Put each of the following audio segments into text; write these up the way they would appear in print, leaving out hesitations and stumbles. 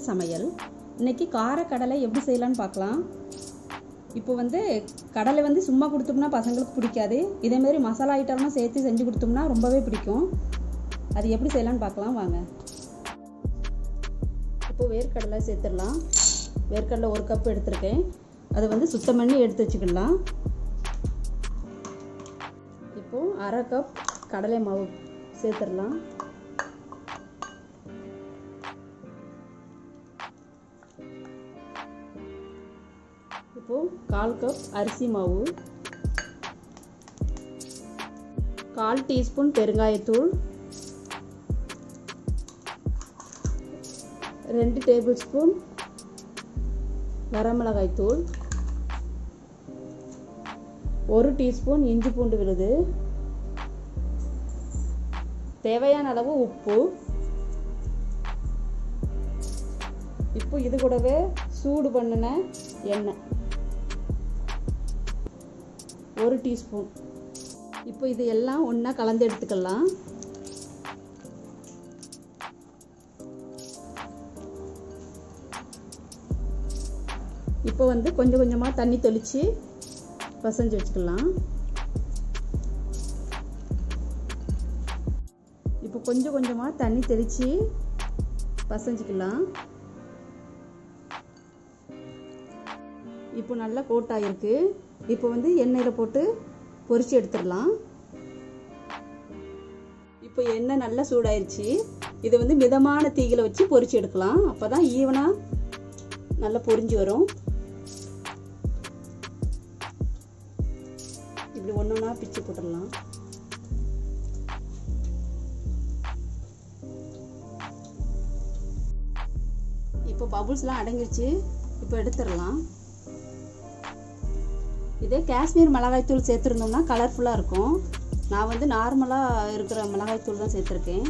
சமையல். இன்னைக்கு கார கடலை எப்படி செய்யலாம்னு பார்க்கலாம். இப்போ கடலை சும்மா கொடுத்தோம்னா பசங்களுக்கு பிடிக்காது. இதே மாதிரி மசாலா ஐட்டம்லாம் சேர்த்து செஞ்சு கொடுத்தோம்னா ரொம்பவே பிடிக்கும். அது எப்படி செய்யலாம்னு பார்க்கலாம் வாங்க. இப்போ வேர்க்கடலை சேர்த்துடலாம். வேர்க்கடலை 1 கப் எடுத்திருக்கேன். அதை சுத்தம் பண்ணி எடுத்து வச்சுக்கலாம். இப்போ 1/2 கப் கடலை மாவு சேர்த்துடலாம். இப்போ 1/4 கப் அரிசி மாவு, 1/4 டீஸ்பூன் பெருங்காயத்தூள், 2 டேபிள் ஸ்பூன் வரமிளகாய் தூள், 1 டீஸ்பூன் இஞ்சி பூண்டு விழுது, தேவையான அளவு உப்பு. இப்போ இது கூடவே சூடு பண்ணின எண்ணெய் 1 டீஸ்பூன். இப்போ இது எல்லாம் ஒன்றா கலந்து எடுத்துக்கலாம். இப்போ கொஞ்சம் கொஞ்சமாக தண்ணி தெளித்து பசைஞ்சு வச்சுக்கலாம். இப்போ கொஞ்சம் கொஞ்சமாக தண்ணி தெளித்து பசைஞ்சிக்கலாம். இப்போ நல்லா கோட்டாயிருக்கு. இப்போ எண்ணெயில் போட்டு பொரிச்சு எடுத்துடலாம். இப்போ எண்ணெய் நல்லா சூடாயிருச்சு. இது மிதமான தீயில வச்சு பொரிச்சு எடுக்கலாம். அப்போ தான் ஈவனாக நல்லா பொரிஞ்சு வரும். இப்படி ஒன்று ஒன்றா பிச்சு போட்டுடலாம். இப்போ பபுள்ஸ்லாம் அடங்கிருச்சு. இப்போ எடுத்துடலாம். இதே காஷ்மீர் மிளகாய்த்தூள் சேர்த்துருந்தோம்னா கலர்ஃபுல்லாக இருக்கும். நான் நார்மலாக இருக்கிற மிளகாய்த்தூள் தான் சேர்த்துருக்கேன்.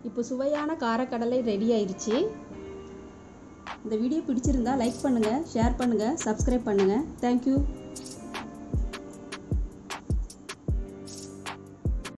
இப்போ சுவையான காரக்கடலை ரெடி ஆயிடுச்சு. இந்த வீடியோ பிடிச்சிருந்தா லைக் பண்ணுங்கள், ஷேர் பண்ணுங்கள், சப்ஸ்கிரைப் பண்ணுங்கள். தேங்க்யூ.